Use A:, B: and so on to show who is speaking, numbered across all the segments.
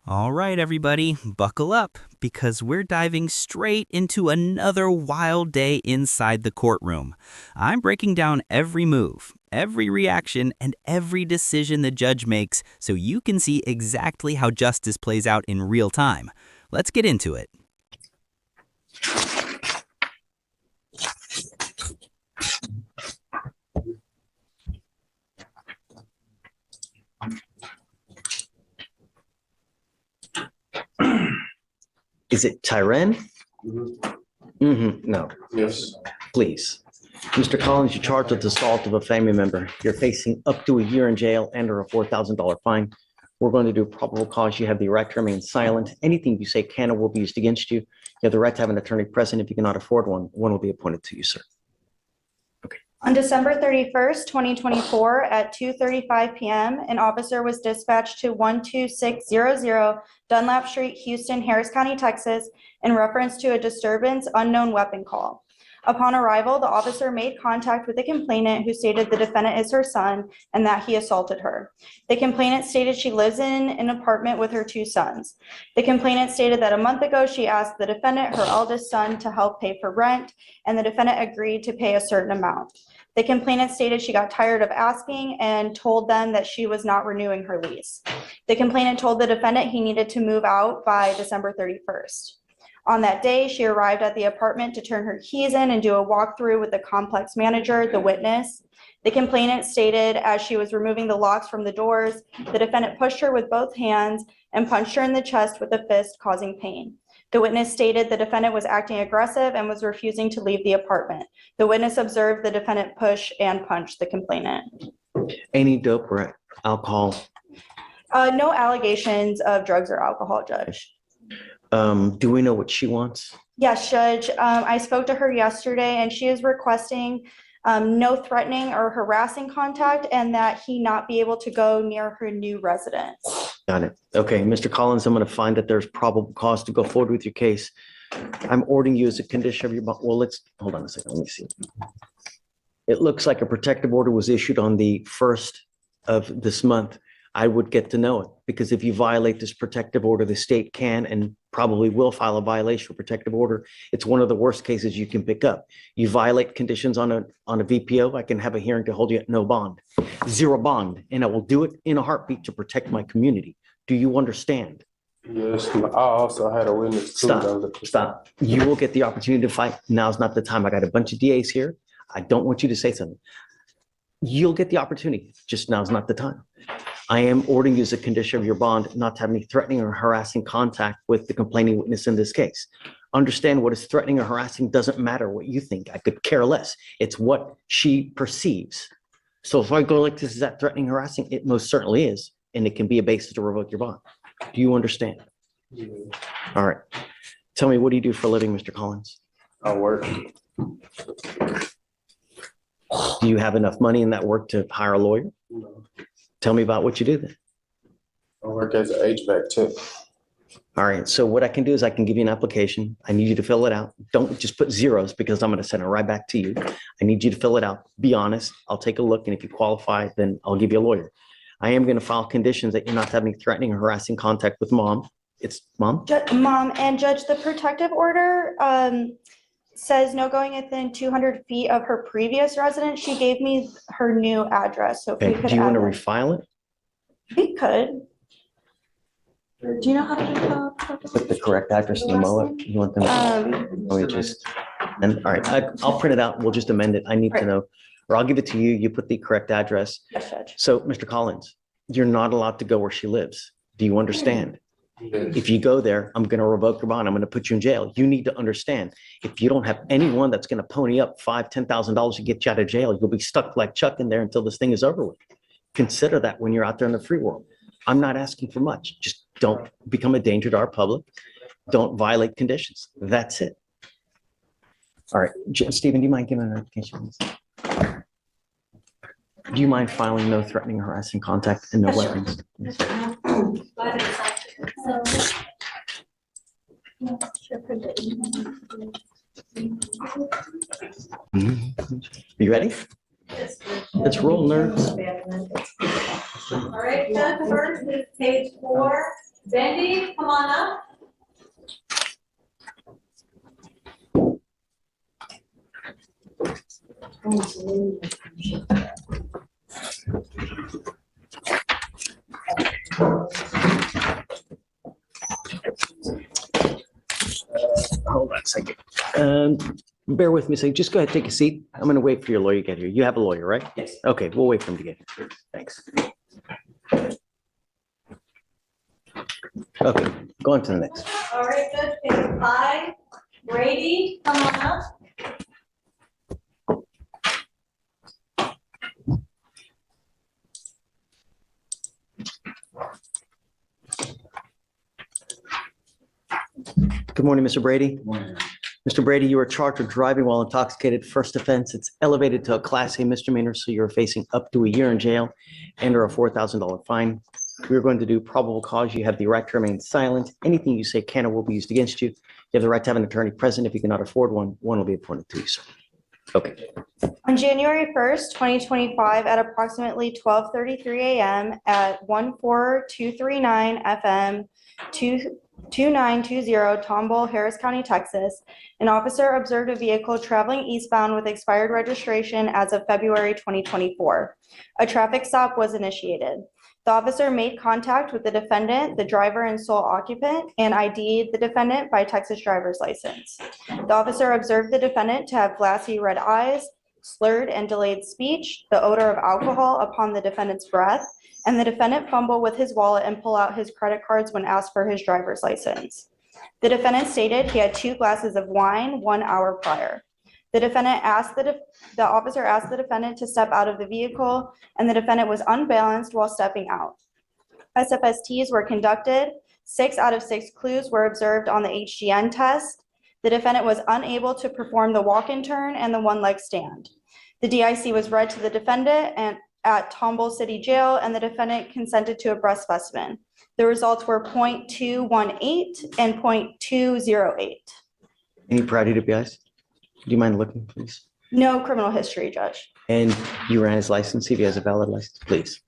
A: All right, everybody, buckle up because we're diving straight into another wild day inside the courtroom. I'm breaking down every move, every reaction, and every decision the judge makes so you can see exactly how justice plays out in real time. Let's get into it.
B: Is it Tyren? No.
C: Yes.
B: Please. Mr. Collins, you're charged with assault of a family member. You're facing up to a year in jail and or a $4,000 fine. We're going to do probable cause. You have the right to remain silent. Anything you say can or will be used against you. You have the right to have an attorney present. If you cannot afford one, one will be appointed to you, sir.
D: On December 31st, 2024 at 2:35 p.m., an officer was dispatched to 12600 Dunlap Street, Houston, Harris County, Texas, in reference to a disturbance unknown weapon call. Upon arrival, the officer made contact with the complainant, who stated the defendant is her son and that he assaulted her. The complainant stated she lives in an apartment with her two sons. The complainant stated that a month ago she asked the defendant, her eldest son, to help pay for rent, and the defendant agreed to pay a certain amount. The complainant stated she got tired of asking and told them that she was not renewing her lease. The complainant told the defendant he needed to move out by December 31st. On that day, she arrived at the apartment to turn her keys in and do a walkthrough with the complex manager, the witness. The complainant stated as she was removing the locks from the doors, the defendant pushed her with both hands and punched her in the chest with a fist, causing pain. The witness stated the defendant was acting aggressive and was refusing to leave the apartment. The witness observed the defendant push and punch the complainant.
B: Any dope or alcohol?
D: No allegations of drugs or alcohol, Judge.
B: Do we know what she wants?
D: Yes, Judge. I spoke to her yesterday and she is requesting no threatening or harassing contact and that he not be able to go near her new residence.
B: Got it. Okay, Mr. Collins, I'm going to find that there's probable cause to go forward with your case. I'm ordering you as a condition of your, well, let's, hold on a second, let me see. It looks like a protective order was issued on the 1st of this month. I would get to know it because if you violate this protective order, the state can and probably will file a violation of protective order. It's one of the worst cases you can pick up. You violate conditions on a VPO, I can have a hearing to hold you at no bond, zero bond, and I will do it in a heartbeat to protect my community. Do you understand?
C: Yes. I also had a witness too.
B: Stop. You will get the opportunity to fight. Now's not the time. I got a bunch of DAs here. I don't want you to say something. You'll get the opportunity. Just now's not the time. I am ordering you as a condition of your bond not to have any threatening or harassing contact with the complaining witness in this case. Understand what is threatening or harassing doesn't matter what you think. I could care less. It's what she perceives. So if I go like this, is that threatening, harassing? It most certainly is. And it can be a basis to revoke your bond. Do you understand?
C: Yeah.
B: All right. Tell me, what do you do for a living, Mr. Collins?
C: I work.
B: Do you have enough money in that work to hire a lawyer?
C: No.
B: Tell me about what you do then.
C: I work as an HVAC tech.
B: All right. So what I can do is I can give you an application. I need you to fill it out. Don't just put zeros because I'm going to send it right back to you. I need you to fill it out. Be honest. I'll take a look. And if you qualify, then I'll give you a lawyer. I am going to file conditions that you're not having threatening or harassing contact with mom. It's mom?
D: Mom and Judge, the protective order says no going within 200 feet of her previous residence. She gave me her new address. So if we
B: Okay.
D: could
B: Do you want to
D: add
B: refile it?
D: we could. Do you know how to
B: Put the correct address in the MOA? You want them to? Let me just, and all right, I'll print it out. We'll just amend it. I need to
D: Right.
B: know, or I'll give it to you. You put the correct address.
D: Yes, Judge.
B: So, Mr. Collins, you're not allowed to go where she lives. Do you understand?
C: Yes.
B: If you go there, I'm going to revoke your bond. I'm going to put you in jail. You need to understand. If you don't have anyone that's going to pony up $5,000, $10,000 to get you out of jail, you'll be stuck like Chuck in there until this thing is over with. Consider that when you're out there in the free world. I'm not asking for much. Just don't become a danger to our public. Don't violate conditions. That's it. All right. Stephen, do you mind giving an application? Do you mind filing no threatening or harassing contact and no
D: Yes, sure.
B: weapons? You ready? Let's roll, nerds.
E: All right, Doug, first is page 4, defendant Brady, come on up.
B: Hold on a second. Bear with me a second. Just go ahead, take a seat. I'm going to wait for your lawyer to get here. You have a lawyer, right?
F: Yes.
B: Okay, we'll wait for him to get here. Thanks. Okay, go on to the next.
E: All right, Judge, case 5, Brady, come on up.
B: Good morning, Mr. Brady. Mr. Brady, you are charged with driving while intoxicated. First offense, it's elevated to a Class A misdemeanor, so you're facing up to a year in jail and/or a $4,000 fine. We're going to do probable cause. You have the right to remain silent. Anything you say can or will be used against you. You have the right to have an attorney present. If you cannot afford one, one will be appointed to you, sir. Okay.
D: On January 1st, 2025, at approximately 12:33 a.m. at 14239 FM 2920 Tomball, Harris County, Texas, an officer observed a vehicle traveling eastbound with expired registration as of February 2024. A traffic stop was initiated. The officer made contact with the defendant, the driver and sole occupant, and ID'd the defendant by Texas driver's license. The officer observed the defendant to have glassy red eyes, slurred and delayed speech, the odor of alcohol upon the defendant's breath, and the defendant fumble with his wallet and pull out his credit cards when asked for his driver's license. The defendant stated he had 2 glasses of wine 1 hour prior. The officer asked the defendant to step out of the vehicle, and the defendant was unbalanced while stepping out. SFSTs were conducted. 6 out of 6 clues were observed on the HGN test. The defendant was unable to perform the walk-in turn and the one-leg stand. The DIC was read to the defendant and at Tomball City Jail, and the defendant consented to a breath specimen. The results were .218 and .208.
B: Any prior DWIs? Do you mind looking, please?
D: No criminal history, Judge.
B: And you ran his license. See if he has a valid license, please.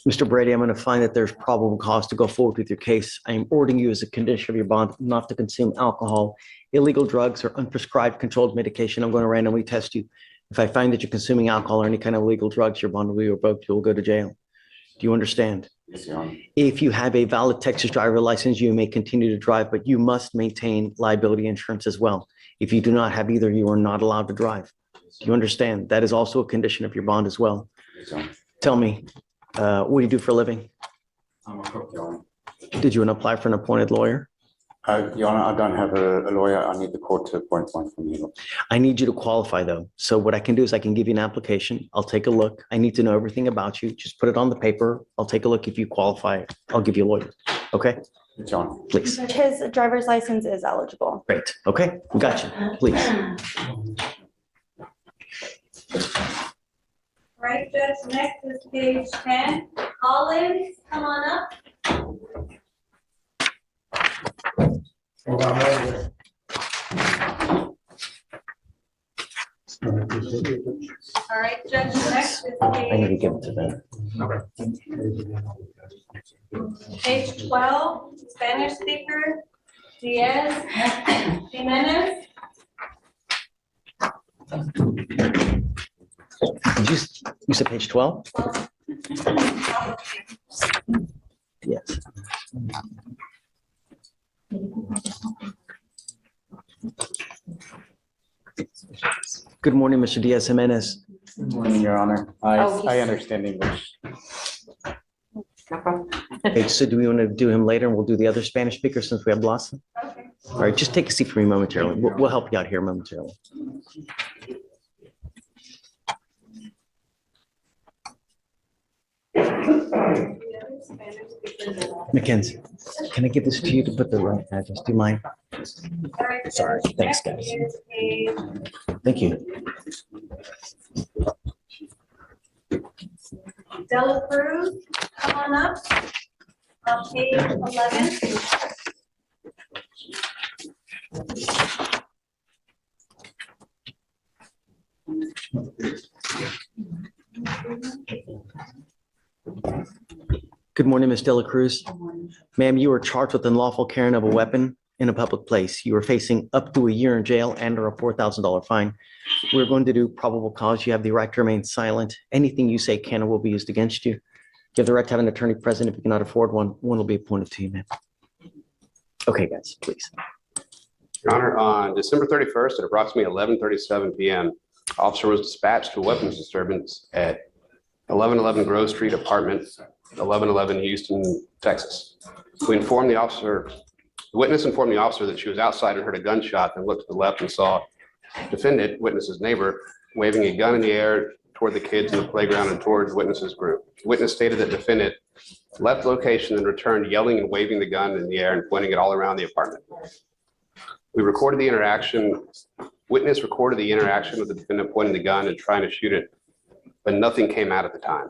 B: Mr. Brady, I'm going to find that there's probable cause to go forward with your case. I am ordering you as a condition of your bond not to consume alcohol, illegal drugs, or unprescribed controlled medication. I'm going to randomly test you. If I find that you're consuming alcohol or any kind of illegal drugs, your bond will be revoked. You'll go to jail. Do you understand?
F: Yes, Your Honor.
B: If you have a valid Texas driver license, you may continue to drive, but you must maintain liability insurance as well. If you do not have either, you are not allowed to drive. Do you understand? That is also a condition of your bond as well.
F: Yes, Your Honor.
B: Tell me, what do you do for a living?
F: I'm a cook, Your Honor.
B: Did you want to apply for an appointed lawyer?
F: Your Honor, I don't have a lawyer. I need the court to appoint one for me.
B: I need you to qualify though. So what I can do is I can give you an application. I'll take a look. I need to know everything about you. Just put it on the paper. I'll take a look. If you qualify, I'll give you a lawyer. Okay,
F: Yes, Your Honor.
B: please.
D: His driver's license is eligible.
B: Great. Okay, we got you. Please.
E: All right, Judge, next is page 10. Collins, come on up. All right, Judge, next is
B: I need to
E: page,
B: give it to them.
E: page 12, Spanish speaker, Diaz, Jimenez.
B: You said page 12? Yes. Good morning, Mr. Diaz Jimenez.
F: Good morning, Your Honor. I understand English.
B: Okay, so do we want to do him later and we'll do the other Spanish speaker since we have Blossom?
E: Okay.
B: All right, just take a seat for me momentarily. We'll help you out here momentarily. Mackenzie, can I give this to you to put the right address? Do you mind?
E: All right,
B: Sorry,
E: Judge,
B: thanks,
E: next
B: guys.
E: is page
B: Thank you.
E: Dela Cruz, come on up. Page 11.
B: Good morning, Ms. Dela Cruz. Ma'am, you are charged with unlawful carrying of a weapon in a public place. You are facing up to a year in jail and or a $4,000 fine. We're going to do probable cause. You have the right to remain silent. Anything you say can or will be used against you. You have the right to have an attorney present. If you cannot afford one, one will be appointed to you, ma'am. Okay, guys, please.
G: Your Honor, on December 31st at approximately 11:37 p.m., officer was dispatched to a weapons disturbance at 1111 Grove Street Apartment, 1111 Houston, Texas. We informed the officer, the witness informed the officer that she was outside and heard a gunshot and looked to the left and saw defendant, witness's neighbor, waving a gun in the air toward the kids in the playground and towards witness's group. Witness stated that defendant left location and returned yelling and waving the gun in the air and pointing it all around the apartment. We recorded the interaction. Witness recorded the interaction with the defendant pointing the gun and trying to shoot it, but nothing came out at the time.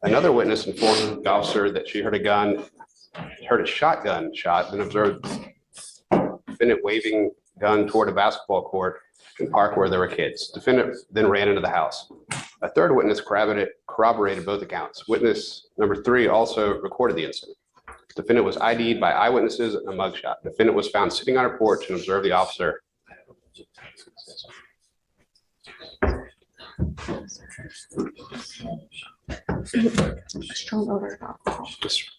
G: Another witness informed the officer that she heard a shotgun shot and observed defendant waving gun toward a basketball court and park where there were kids. Defendant then ran into the house. A third witness corroborated both accounts. Witness number 3 also recorded the incident. Defendant was ID'd by eyewitnesses and a mugshot. Defendant was found sitting on her porch and observed the officer.
D: Strong odor of alcohol.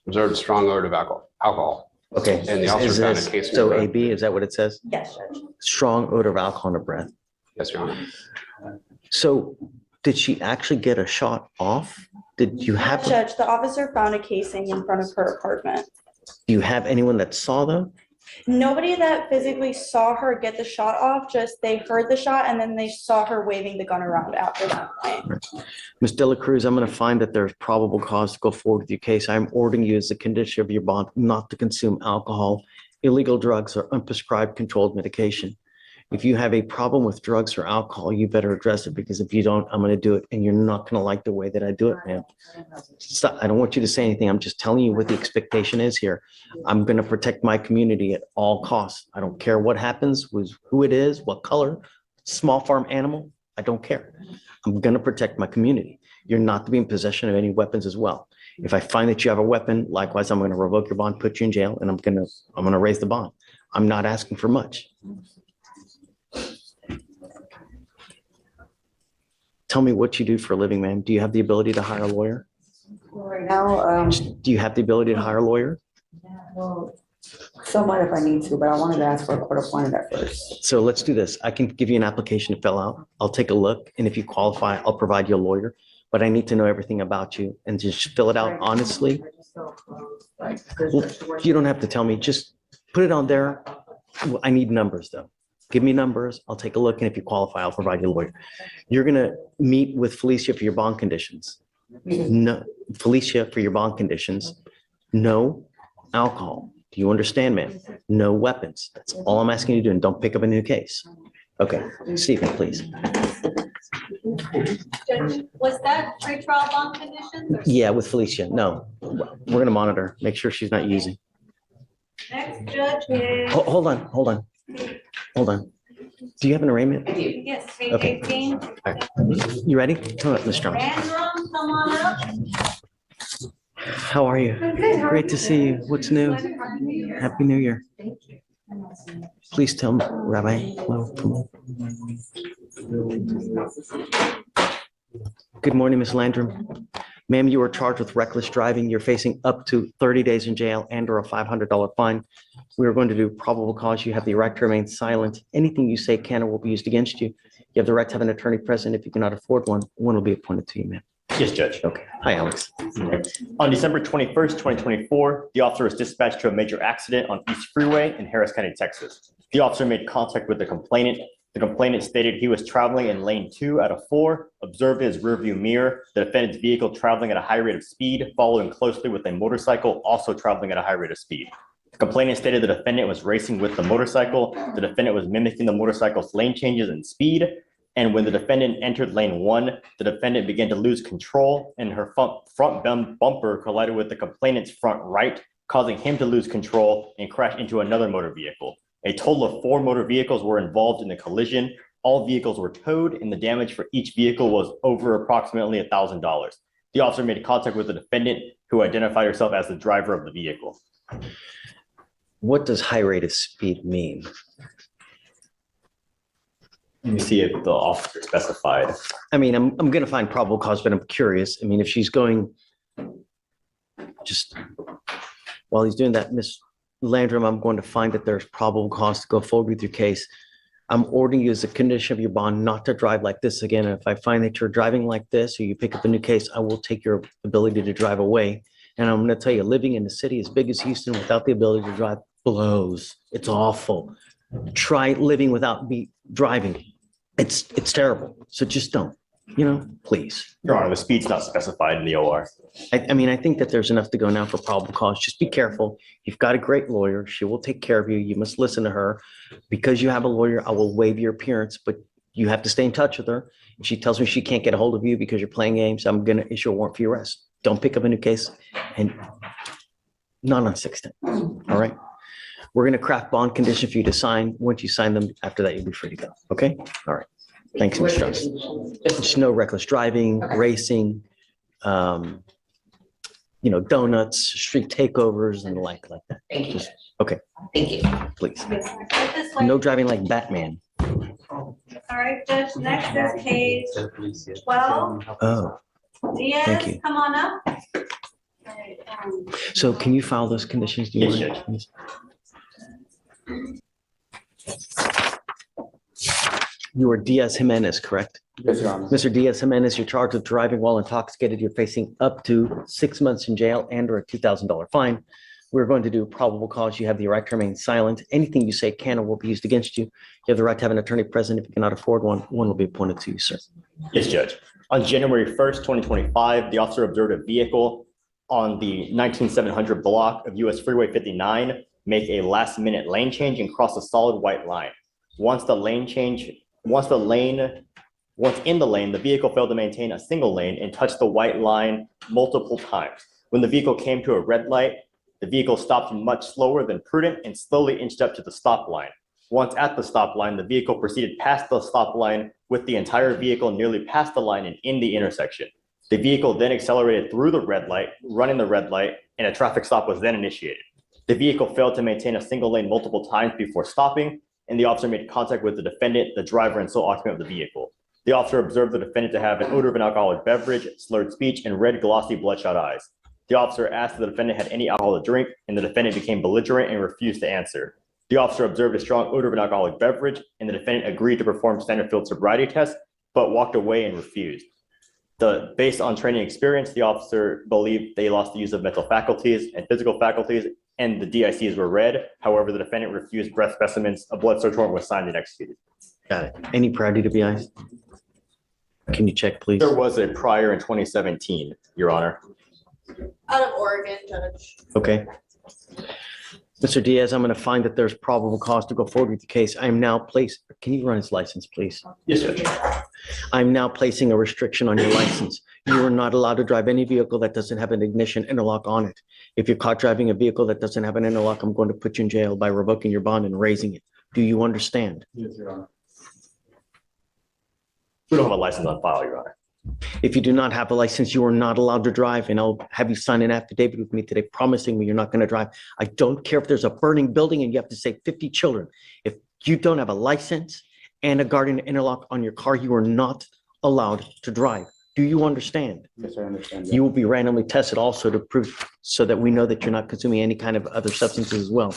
G: Observed a strong odor of alcohol.
B: Okay.
G: And the officer found a case.
B: So AB, is that what it says?
D: Yes, Judge.
B: Strong odor of alcohol in her breath.
G: Yes, Your Honor.
B: So did she actually get a shot off? Did you have, do
D: Judge, the officer found a casing in front of her apartment.
B: you have anyone that saw them?
D: Nobody that physically saw her get the shot off, just they heard the shot and then they saw her waving the gun around after that point.
B: Ms. Dela Cruz, I'm going to find that there's probable cause to go forward with your case. I'm ordering you as a condition of your bond not to consume alcohol, illegal drugs, or unprescribed controlled medication. If you have a problem with drugs or alcohol, you better address it, because if you don't, I'm going to do it and you're not going to like the way that I do it, ma'am. Stop. I don't want you to say anything. I'm just telling you what the expectation is here. I'm going to protect my community at all costs. I don't care what happens with who it is, what color, small farm animal. I don't care. I'm going to protect my community. You're not to be in possession of any weapons as well. If I find that you have a weapon, likewise, I'm going to revoke your bond, put you in jail, and I'm going to raise the bond. I'm not asking for much. Tell me what you do for a living, ma'am. Do you have the ability to hire a lawyer?
H: Right now,
B: Do you have the ability to hire a lawyer?
H: well, somewhat if I need to, but I wanted to ask for a court appointed at first.
B: So let's do this. I can give you an application to fill out. I'll take a look, and if you qualify, I'll provide you a lawyer. But I need to know everything about you and just fill it out honestly. Well, you don't have to tell me. Just put it on there. I need numbers, though. Give me numbers. I'll take a look, and if you qualify, I'll provide you a lawyer. You're gonna meet with Felicia for your bond conditions. No, Felicia for your bond conditions. No alcohol. Do you understand, ma'am? No weapons. That's all I'm asking you to do, and don't pick up a new case. Okay, Stephen, please.
E: Judge, was that pretrial bond conditions or?
B: Yeah, with Felicia. No, we're gonna monitor, make sure she's not using.
E: Next judge is,
B: Hold on. Hold on. Do you have an arraignment?
E: yes, page
B: Okay.
E: 18.
B: You ready? Come up, Ms. Jones.
E: Randrum, come on up.
B: How are you? Great to see you. What's new? Happy New Year. Please tell me, Rabbi. Hello. Good morning, Ms. Landrum. Ma'am, you are charged with reckless driving. You're facing up to 30 days in jail and or a $500 fine. We are going to do probable cause. You have the right to remain silent. Anything you say can or will be used against you. You have the right to have an attorney present. If you cannot afford one, one will be appointed to you, ma'am.
I: Yes, Judge.
B: Okay. Hi, Alex.
I: On December 21st, 2024, the officer was dispatched to a major accident on East Freeway in Harris County, Texas. The officer made contact with the complainant. The complainant stated he was traveling in lane 2 out of 4, observed his rearview mirror, the defendant's vehicle traveling at a high rate of speed, following closely with a motorcycle also traveling at a high rate of speed. The complainant stated the defendant was racing with the motorcycle. The defendant was mimicking the motorcycle's lane changes in speed. And when the defendant entered lane 1, the defendant began to lose control and her front bumper collided with the complainant's front right, causing him to lose control and crash into another motor vehicle. A total of 4 motor vehicles were involved in the collision. All vehicles were towed and the damage for each vehicle was over approximately $1,000. The officer made contact with the defendant, who identified herself as the driver of the vehicle.
B: What does high rate of speed mean?
I: Let me see if the officer specified.
B: I mean, I'm going to find probable cause, but I'm curious. I mean, if she's going, just while he's doing that, Miss Landrum, I'm going to find that there's probable cause to go forward with your case. I'm ordering you as a condition of your bond not to drive like this again. And if I find that you're driving like this or you pick up a new case, I will take your ability to drive away. And I'm going to tell you, living in a city as big as Houston without the ability to drive blows. It's awful. Try living without me driving. It's terrible. So just don't, please.
I: Your Honor, the speed's not specified in the OR.
B: I mean, I think that there's enough to go now for probable cause. Just be careful. You've got a great lawyer. She will take care of you. You must listen to her. Because you have a lawyer, I will waive your appearance, but you have to stay in touch with her. If she tells me she can't get a hold of you because you're playing games, I'm going to issue a warrant for your arrest. Don't pick up a new case and not on 610. All right. We're going to craft bond conditions for you to sign. Once you sign them, after that, you'll be free to go. Okay. All right. Thanks, Mr. Johnson. Just no reckless driving, racing, donuts, street takeovers and the like that.
J: Thank you.
B: Just, okay.
J: Thank you.
B: Please.
E: This way.
B: No driving like Batman.
E: All right, Judge, next is page 12.
B: Oh,
E: Diaz,
B: thank you.
E: come on up.
B: So can you file those conditions? Do you
I: Yes,
B: mind? You are Diaz Jimenez, correct?
C: Yes, Your Honor.
B: Mr. Diaz Jimenez, you're charged with driving while intoxicated. You're facing up to 6 months in jail and or a $2,000 fine. We're going to do probable cause. You have the right to remain silent. Anything you say can or will be used against you. You have the right to have an attorney present. If you cannot afford one, one will be appointed to you, sir.
I: Yes, Judge. On January 1st, 2025, the officer observed a vehicle on the 19700 block of US Freeway 59 make a last-minute lane change and cross a solid white line. Once in the lane, the vehicle failed to maintain a single lane and touched the white line multiple times. When the vehicle came to a red light, the vehicle stopped much slower than prudent and slowly inched up to the stop line. Once at the stop line, the vehicle proceeded past the stop line with the entire vehicle nearly past the line and in the intersection. The vehicle then accelerated through the red light, running the red light, and a traffic stop was then initiated. The vehicle failed to maintain a single lane multiple times before stopping, and the officer made contact with the defendant, the driver, and sole occupant of the vehicle. The officer observed the defendant to have an odor of an alcoholic beverage, slurred speech, and red, glossy, bloodshot eyes. The officer asked if the defendant had any alcohol to drink, and the defendant became belligerent and refused to answer. The officer observed a strong odor of an alcoholic beverage, and the defendant agreed to perform standard field sobriety tests, but walked away and refused. Based on training experience, the officer believed they lost the use of mental faculties and physical faculties, and the DICs were read. However, the defendant refused breath specimens. A blood search warrant was signed and executed.
B: Got it. Any priority to be honest? Can you check, please?
I: There was a prior in 2017, Your Honor.
E: Out of Oregon, Judge.
B: Okay. Mr. Diaz, I'm going to find that there's probable cause to go forward with the case. I am now can you run his license, please?
I: Yes, Judge.
B: I'm now placing a restriction on your license. You are not allowed to drive any vehicle that doesn't have an ignition interlock on it. If you're caught driving a vehicle that doesn't have an interlock, I'm going to put you in jail by revoking your bond and raising it. Do you understand?
C: Yes, Your Honor.
I: We don't have a license on file, Your Honor.
B: If you do not have a license, you are not allowed to drive, and I'll have you sign an affidavit with me today promising me you're not going to drive. I don't care if there's a burning building and you have to save 50 children. If you don't have a license and a guardian interlock on your car, you are not allowed to drive. Do you understand?
C: Yes, I understand.
B: You will be randomly tested also to prove so that we know that you're not consuming any kind of other substances as well.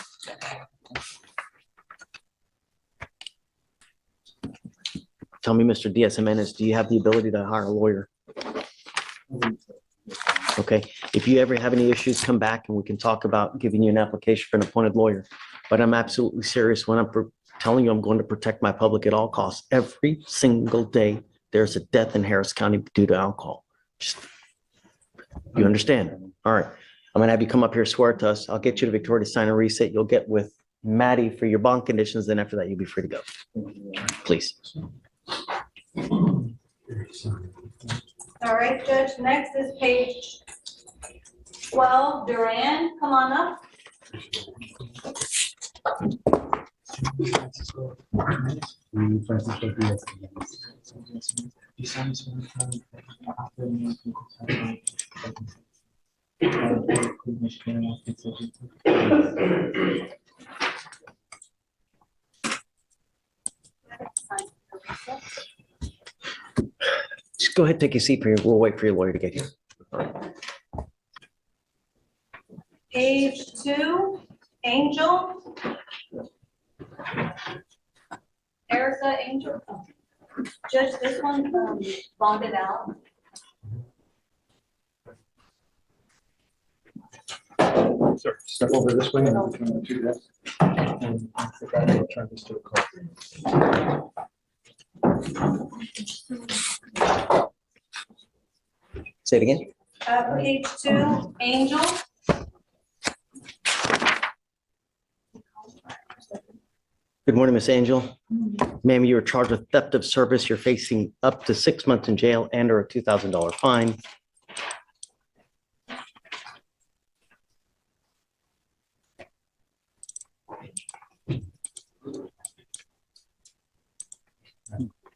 B: Tell me, Mr. Diaz Jimenez, do you have the ability to hire a lawyer? Okay, if you ever have any issues, come back and we can talk about giving you an application for an appointed lawyer. But I'm absolutely serious when I'm telling you I'm going to protect my public at all costs. Every single day, there's a death in Harris County due to alcohol. You understand? All right, I'm going to have you come up here, swear to us. I'll get you to Victoria to sign a reset. You'll get with Maddie for your bond conditions. Then after that, you'll be free to go. Please.
E: All right, Judge, next is page 12, Duran, come on up.
B: Just go ahead, take a seat for you. We'll wait for your lawyer to get here.
E: Page 2, Angel. Erica Angel. Judge, this one bonded out.
C: Sir, step over this way and I'll turn to that. And turn this to the car.
B: Say it again.
E: Page 2, Angel.
B: Good morning, Miss Angel. Ma'am, you are charged with theft of service. You're facing up to 6 months in jail and or a $2,000 fine.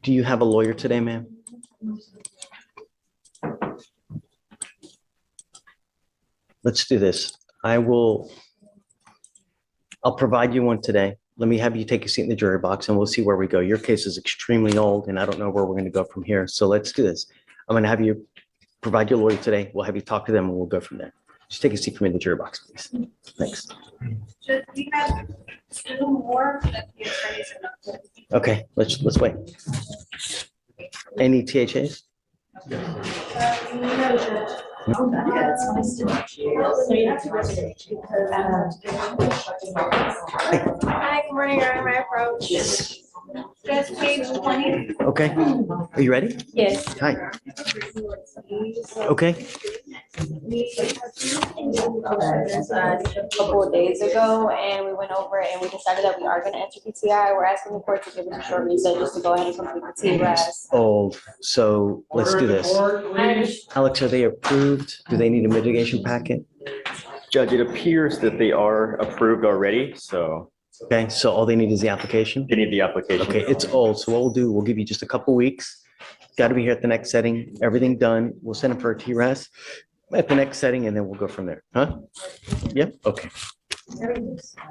B: Do you have a lawyer today, ma'am? Let's do this. I'll provide you one today. Let me have you take a seat in the jury box and we'll see where we go. Your case is extremely old and I don't know where we're going to go from here. So let's do this. I'm going to have you provide your lawyer today. We'll have you talk to them and we'll go from there. Just take a seat for me in the jury box, please. Thanks.
E: Should we have 2 more that the attorneys are not?
B: Okay, let's wait. Any THAs?
E: Hi, good morning, Your Honor, my approach.
B: Yes.
E: Just page 20.
B: Okay. Are you ready?
E: Yes.
B: Hi. Okay.
J: A couple of days ago, and we went over it and we decided that we are gonna enter PTI. We're asking the court to give us a short recess just to go ahead and complete the TRS.
B: Old. So let's do this. Alex, are they approved? Do they need a mitigation packet?
I: Judge, it appears that they are approved already, so
B: Okay, so all they need is the application?
I: they need the application.
B: Okay, it's old. So what we'll do, we'll give you just a couple weeks. Got to be here at the next setting, everything done. We'll send them for a TRS at the next setting and then we'll go from there. Huh? Yep, okay.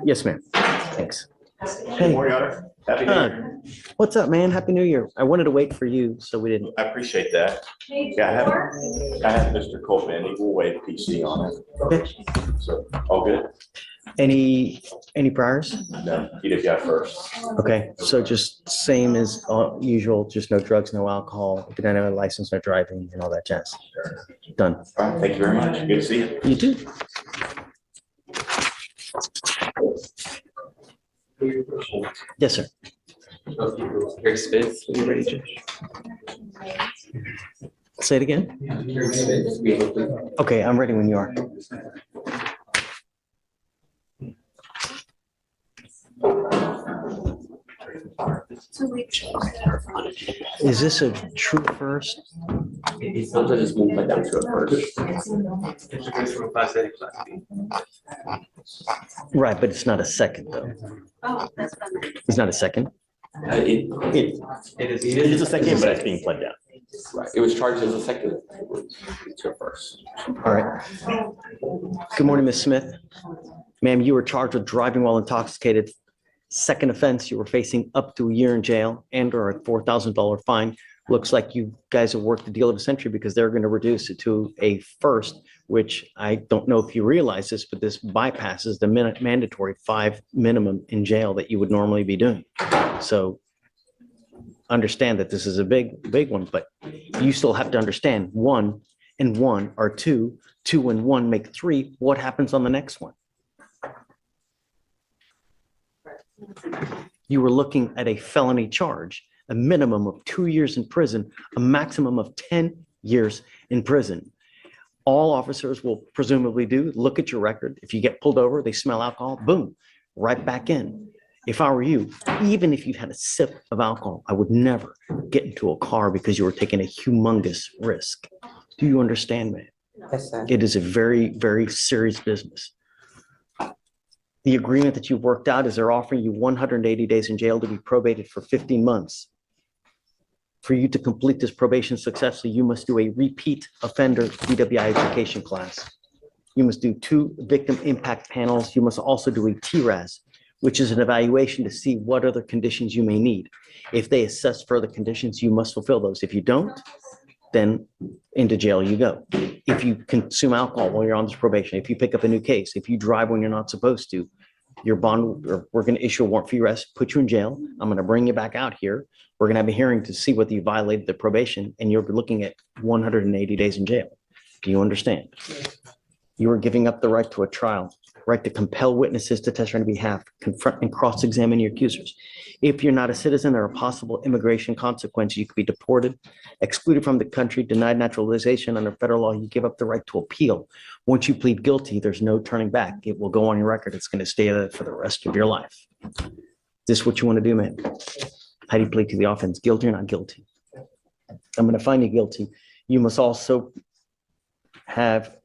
B: Yes, ma'am. Thanks.
F: Good
B: Hey,
F: morning, Your Honor. Happy New Year.
B: what's up, man? Happy New Year. I wanted to wait for you, so we didn't.
F: I appreciate that.
E: Page
F: Yeah,
E: 4.
F: I have Mr. Coleman. He will waive PC on it.
B: Okay.
F: So, all good?
B: Any priors?
F: No, he did that first.
B: Okay, so just same as usual, just no drugs, no alcohol, no license, no driving and all that jazz. Done.
F: All right, thank you very much. Good to see you.
B: You too. Yes, sir.
K: Gary Smith, are you ready, Judge?
B: Say it again.
K: Gary Smith, we have a-
B: Okay, I'm ready when you are. Is this a true first?
K: Sometimes I just move my down to it first.
B: Right, but it's not a second though.
E: Oh, that's fine.
B: It's not a second.
K: It
I: It is a second, but it's being pled down.
K: right, it was charged as a second. To a first.
B: All right. Good morning, Ms. Smith. Ma'am, you were charged with driving while intoxicated. Second offense, you were facing up to a year in jail and or a $4,000 fine. Looks like you guys have worked the deal of a century because they're going to reduce it to a first, which I don't know if you realize this, but this bypasses the mandatory 5 minimum in jail that you would normally be doing. So understand that this is a big one, but you still have to understand 1 and 1 are 2, 2 and 1 make 3. What happens on the next one? You were looking at a felony charge, a minimum of 2 years in prison, a maximum of 10 years in prison. All officers will presumably do, look at your record. If you get pulled over, they smell alcohol, boom, right back in. If I were you, even if you had a sip of alcohol, I would never get into a car because you were taking a humongous risk. Do you understand, man?
H: Yes, sir.
B: It is a very, very serious business. The agreement that you've worked out is they're offering you 180 days in jail to be probated for 15 months. For you to complete this probation successfully, you must do a repeat offender DWI education class. You must do 2 victim impact panels. You must also do a TRAS, which is an evaluation to see what other conditions you may need. If they assess further conditions, you must fulfill those. If you don't, then into jail you go. If you consume alcohol while you're on this probation, if you pick up a new case, if you drive when you're not supposed to, your bond, or we're going to issue a warrant for your arrest, put you in jail. I'm going to bring you back out here. We're going to have a hearing to see whether you violated the probation, and you're looking at 180 days in jail. Do you understand? You are giving up the right to a trial, right to compel witnesses to testify on your behalf, confront and cross-examine your accusers. If you're not a citizen, there are possible immigration consequences. You could be deported, excluded from the country, denied naturalization. Under federal law, you give up the right to appeal. Once you plead guilty, there's no turning back. It will go on your record. It's going to stay there for the rest of your life. Is this what you want to do, man? How do you plead to the offense? Guilty or not guilty? I'm going to find you guilty. You must also have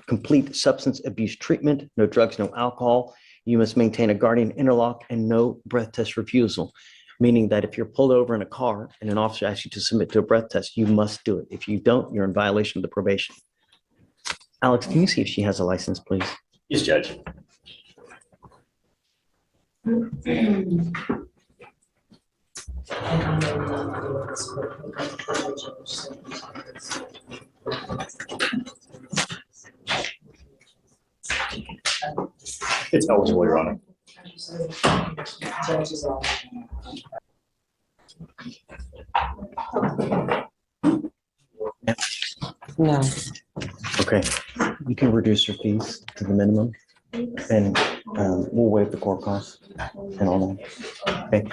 B: complete substance abuse treatment, no drugs, no alcohol. You must maintain a guardian interlock and no breath test refusal, meaning that if you're pulled over in a car and an officer asks you to submit to a breath test, you must do it. If you don't, you're in violation of the probation. Alex, can you see if she has a license, please?
I: Yes, Judge. It's eligible, Your Honor.
H: No.
B: Okay, you can reduce your fees to the minimum, and we'll waive the court costs and all that. Okay.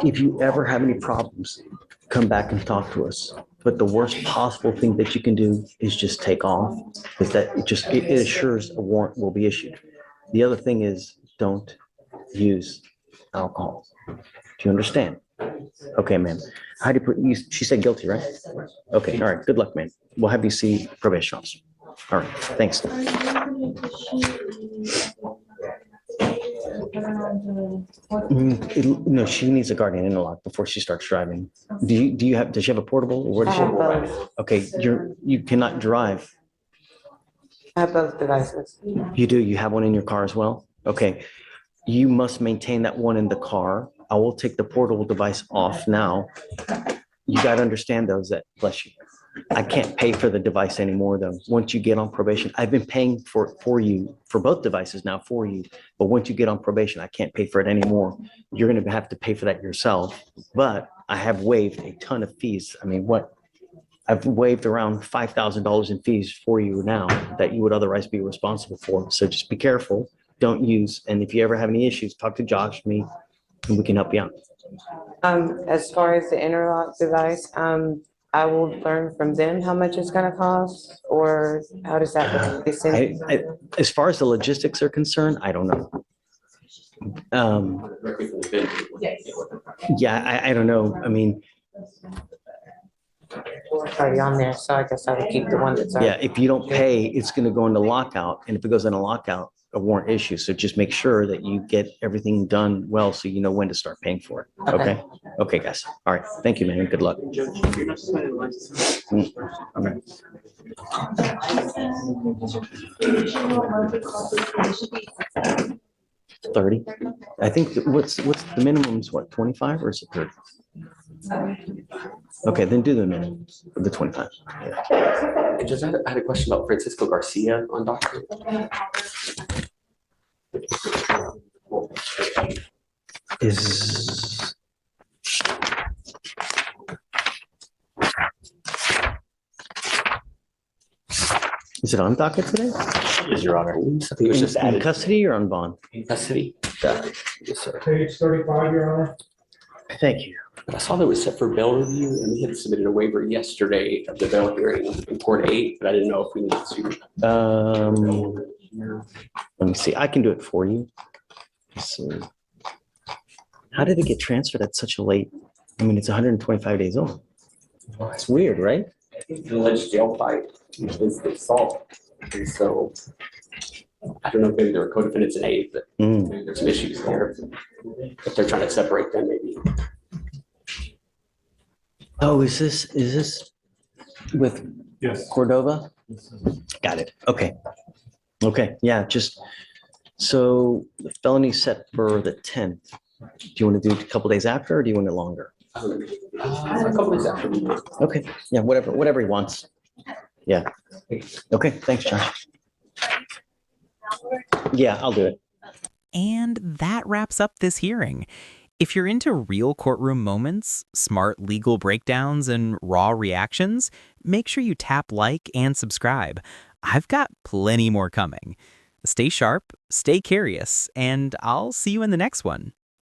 B: If you ever have any problems, come back and talk to us. But the worst possible thing that you can do is just take off, because that it assures a warrant will be issued. The other thing is, don't use alcohol. Do you understand? Okay, ma'am. How do you put, she said guilty, right? Okay, all right. Good luck, man. We'll have you see probation officer. All right, thanks. No, she needs a guardian interlock before she starts driving. Does she have a portable? Or where does she have
H: both.
B: Okay, you cannot drive.
H: I have both devices.
B: You do, you have one in your car as well? Okay, you must maintain that one in the car. I will take the portable device off now. You got to understand those that, bless you. I can't pay for the device anymore though. Once you get on probation, I've been paying for you, for both devices now for you. But once you get on probation, I can't pay for it anymore. You're going to have to pay for that yourself. But I have waived a ton of fees. I mean, I've waived around $5,000 in fees for you now that you would otherwise be responsible for. So just be careful, don't use. And if you ever have any issues, talk to Josh, me, and we can help you out.
H: As far as the interlock device, I will learn from them how much it's gonna cost, or how does that work? They send-
B: As far as the logistics are concerned, I don't know. Yeah, I don't know. I mean,
H: It's already on there, so I guess I would keep the one that's.
B: yeah, if you don't pay, it's going to go into lockout. And if it goes into lockout, a warrant issue. So just make sure that you get everything done well, so you know when to start paying for it. Okay. Okay, guys. All right. Thank you, man. Good luck. Okay. 30. I think what's the minimum is what, 25 or is it 30? Okay, then do the minimum, the 25.
K: I just had a question about Francisco Garcia on document.
B: Is it on docket today?
I: Yes, Your Honor.
K: I think it was just
B: In
K: added
B: custody or on bond?
K: in custody. Yes, sir.
C: Page 35, Your Honor.
B: Thank you.
K: I saw that was set for bail review, and we had submitted a waiver yesterday of the bail hearing in Court 8, but I didn't know if we needed to.
B: Let me see. I can do it for you. Let's see. How did it get transferred at such a late? I mean, it's 125 days old. It's weird, right?
K: The alleged jail fight is the assault. And so I don't know, maybe there were co-defendants in A, but
B: Mm.
K: maybe there's some issues there. If they're trying to separate them, maybe.
B: Oh, is this with
C: Yes.
B: Cordova? Got it. Okay. Okay, yeah, just, so the felony set for the 10th. Do you want to do it a couple days after, or do you want it longer?
K: A couple days after.
B: Okay, yeah, whatever he wants. Yeah. Okay, thanks, Josh. Yeah, I'll do it.
A: And that wraps up this hearing. If you're into real courtroom moments, smart legal breakdowns, and raw reactions, make sure you tap like and subscribe. I've got plenty more coming. Stay sharp, stay curious, and I'll see you in the next one.